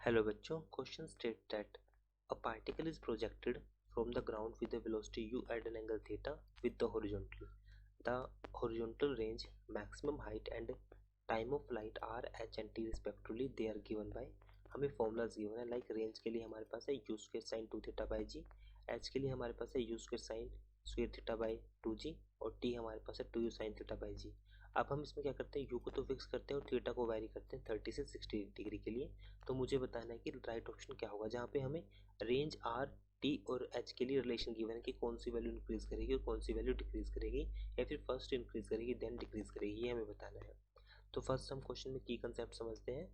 Hello बच्चों, question state that a particle is projected from the ground with a velocity u at an angle theta with the horizontal. The horizontal range, maximum height and time of flight are h and t respectively. They are given by हमें formulas given है like range के लिए हमारे पास है u square sin 2 theta by g, h के लिए हमारे पास है u square sin square theta by 2g और t हमारे पास है 2u sin theta by g. अब हम इसमें क्या करते हैं, u को तो फिक्स करते हैं और थीटा को वैरी करते हैं 30 से 60 डिग्री के लिए. तो मुझे बताना है कि राइट ऑप्शन क्या होगा जहाँ पे हमें रेंज आर टी और एच के लिए रिलेशन गिवन है कि कौन सी वैल्यू इंक्रीज करेगी और कौन सी वैल्यू डिक्रीज करेगी या फिर फर्स्ट इंक्रीज करेगी देन डिक्रीज करेगी, ये हमें बताना है. तो फर्स्ट हम क्वेश्चन में की कंसेप्ट समझते हैं.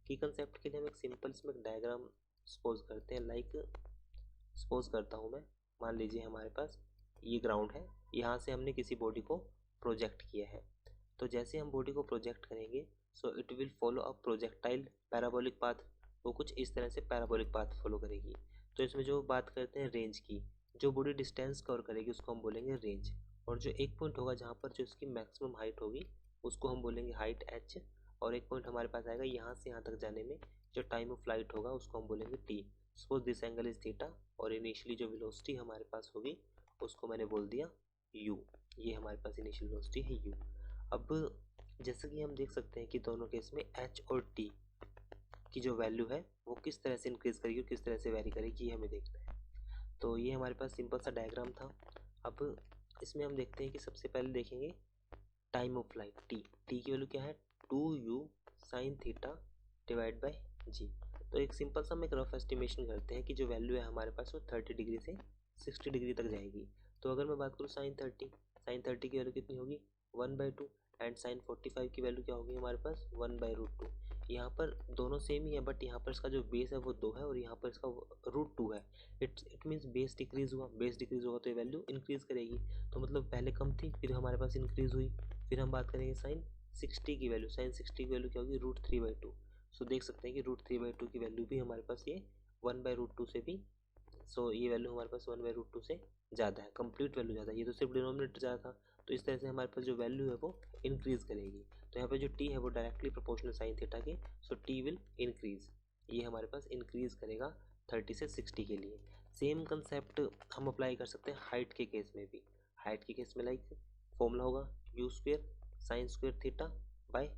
की कंसेप्ट के लिए हम एक सिंपल इसमें डायग्राम सपोज करते हैं. लाइक सपोज करता हूँ मैं, मान लीजिए हमारे पास ये ग्राउंड है, यहाँ से हमने किसी बॉडी को प्रोजेक्ट किया है. तो जैसे हम बॉडी को प्रोजेक्ट करेंगे so it will follow a projectile parabolic path. वो कुछ इस तरह से पैराबोलिक पाथ फॉलो करेगी. तो इसमें जो बात करते हैं रेंज की, जो बॉडी डिस्टेंस कवर करेगी उसको हम बोलेंगे रेंज. और जो एक पॉइंट होगा जहाँ पर जो इसकी मैक्सिमम हाइट होगी उसको हम बोलेंगे हाइट एच. और एक पॉइंट हमारे पास आएगा यहाँ से यहाँ तक जाने में जो टाइम ऑफ फ्लाइट होगा उसको हम बोलेंगे T. Suppose this angle is theta और इनिशियली जो वेलोसिटी हमारे पास होगी उसको मैंने बोल दिया u. ये हमारे पास इनिशियल वेलोसिटी है u. अब जैसे कि हम देख सकते हैं कि दोनों केस में h और t की जो वैल्यू है वो किस तरह से इंक्रीज करेगी और किस तरह से वेरी करेगी ये हमें देखना है. तो ये हमारे पास सिंपल सा डायग्राम था. अब इसमें हम देखते हैं कि सबसे पहले देखेंगे time of flight t. t की वैल्यू क्या है 2u sin theta divide by g. तो एक सिंपल सा हम एक रफ एस्टिमेशन करते हैं कि जो वैल्यू है हमारे पास वो 30 डिग्री से 60 डिग्री तक जाएगी. तो अगर मैं बात करूँ sin 30 की वैल्यू कितनी होगी 1/2 एंड sin 45 की वैल्यू क्या होगी हमारे पास 1/√2. यहाँ पर दोनों सेम ही है बट यहाँ पर इसका जो बेस है वो 2 है और यहाँ पर इसका √2 है. इट मीन्स बेस डिक्रीज हुआ. बेस डिक्रीज होगा तो ये वैल्यू इंक्रीज करेगी. तो मतलब पहले कम थी फिर हमारे पास इंक्रीज हुई. फिर हम बात करेंगे sin 60 की वैल्यू. sin 60 की वैल्यू क्या होगी √3/2. सो देख सकते हैं कि √3/2 की वैल्यू भी हमारे पास ये 1/√2 से भी ये वैल्यू हमारे पास 1/√2 से ज़्यादा है. कंप्लीट वैल्यू ज़्यादा है, ये तो सिर्फ डिनोमिनेटर ज़्यादा था. तो इस तरह से हमारे पास जो वैल्यू है वो इंक्रीज करेगी. तो यहाँ पे जो t है वो डायरेक्टली प्रोपोर्शनल साइन थीटा के. सो t विल इंक्रीज. ये हमारे पास इंक्रीज करेगा 30 से 60 के लिए. सेम कंसेप्ट हम अप्लाई कर सकते हैं हाइट के केस में भी. हाइट के केस में लाइक फॉर्मूला होगा u square sine square theta by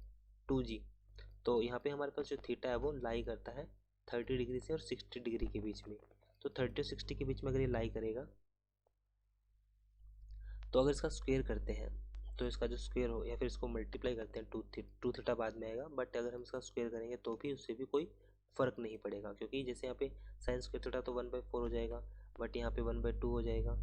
2g. तो यहाँ पे हमारे पास जो थीटा है वो लाई करता है 30 डिग्री से और 60 डिग्री के बीच में. तो 30 और 60 के बीच में अगर ये लाई करेगा तो अगर इसका स्क्वायर करते हैं तो इसका जो स्क्वायर हो या फिर इसको मल्टीप्लाई करते हैं 2 थीटा बाद में आएगा. बट अगर हम इसका स्क्वायर करेंगे तो भी उससे भी कोई फ़र्क नहीं पड़ेगा क्योंकि जैसे यहाँ पे साइन स्क्वायर थीटा तो 1/4 हो जाएगा बट यहाँ पे 1/2 हो जाएगा.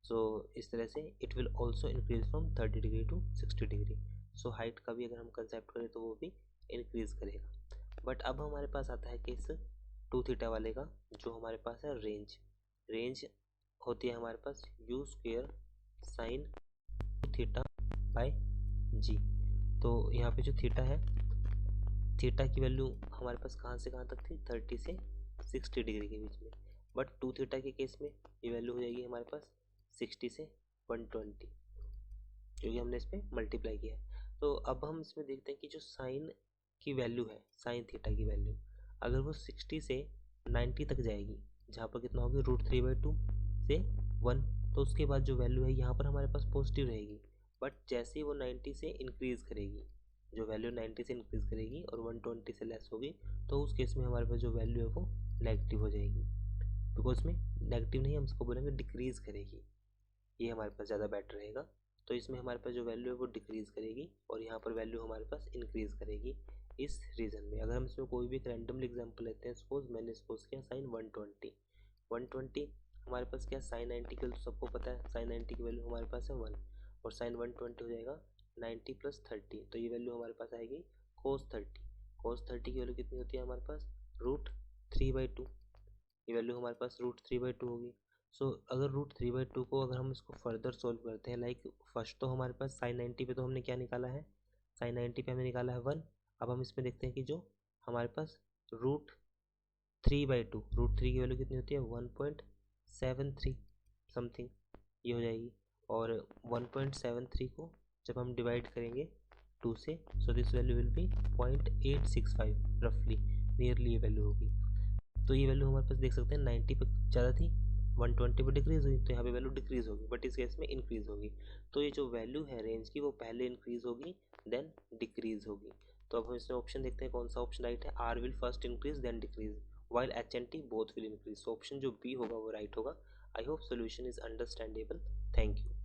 सो इस तरह से it will also increase from 30 degree to 60 degree. So height का भी अगर हम कंसेप्ट करें तो वो भी इंक्रीज करेगा. बट अब हमारे पास आता है केस 2 थीटा वाले का जो हमारे पास है रेंज. रेंज होती है हमारे पास u square sine theta by g. तो यहाँ पे जो थीटा है, थीटा की वैल्यू हमारे पास कहाँ से कहाँ तक थी 30 से 60 डिग्री के बीच में. बट 2 थीटा के केस में ये वैल्यू हो जाएगी हमारे पास 60 से 120 क्योंकि हमने इस पर मल्टीप्लाई किया है. तो अब हम इसमें देखते हैं कि जो साइन की वैल्यू है, साइन थीटा की वैल्यू अगर वो 60 से 90 तक जाएगी जहाँ पर कितना होगी √3/2 से 1. तो उसके बाद जो वैल्यू है यहाँ पर हमारे पास पॉजिटिव रहेगी. बट जैसे ही वो 90 से इंक्रीज करेगी, जो वैल्यू 90 से इंक्रीज करेगी और 120 से लेस होगी तो उस केस में हमारे पास जो वैल्यू है वो नेगेटिव हो जाएगी. बिकॉज में नेगेटिव नहीं, हम इसको बोलेंगे डिक्रीज करेगी. ये हमारे पास ज़्यादा बेटर रहेगा. तो इसमें हमारे पास जो वैल्यू है वो डिक्रीज करेगी और यहाँ पर वैल्यू हमारे पास इंक्रीज करेगी. इस रीज़न में अगर हम इसमें कोई भी एक रैंडमली एग्जांपल लेते हैं, सपोज मैंने सपोज किया साइन 120 हमारे पास क्या साइन 90 की वैल्यू सबको पता है. साइन 90 की वैल्यू हमारे पास है 1 और साइन 120 हो जाएगा 90 + 30. तो ये वैल्यू हमारे पास आएगी cos 30. cos 30 की वैल्यू कितनी होती है हमारे पास √3/2. ये वैल्यू हमारे पास √3/2 होगी. सो अगर √3/2 को अगर हम इसको फर्दर सोल्व करते हैं, लाइक फर्स्ट तो हमारे पास साइन 90 पे तो हमने क्या निकाला है, साइन 90 पे हमने निकाला है 1. अब हम इसमें देखते हैं कि जो हमारे पास √3/2, √3 की वैल्यू कितनी होती है 1.73 समथिंग ये हो जाएगी. और 1.73 को जब हम डिवाइड करेंगे 2 से, so this value will be 0.865 रफली, नियरली ये वैल्यू होगी. तो ये वैल्यू हमारे पास देख सकते हैं 90 पे ज़्यादा थी, 120 पे डिक्रीज हुई, तो यहाँ पे वैल्यू डिक्रीज होगी, बट इस केस में इंक्रीज होगी। तो ये जो वैल्यू है रेंज की वो पहले इंक्रीज होगी देन डिक्रीज होगी। तो अब हम इसमें ऑप्शन देखते हैं कौन सा ऑप्शन राइट है। R will first increase then decrease while H and T both will increase. So option जो बी होगा वो राइट होगा। I hope solution is understandable. Thank you.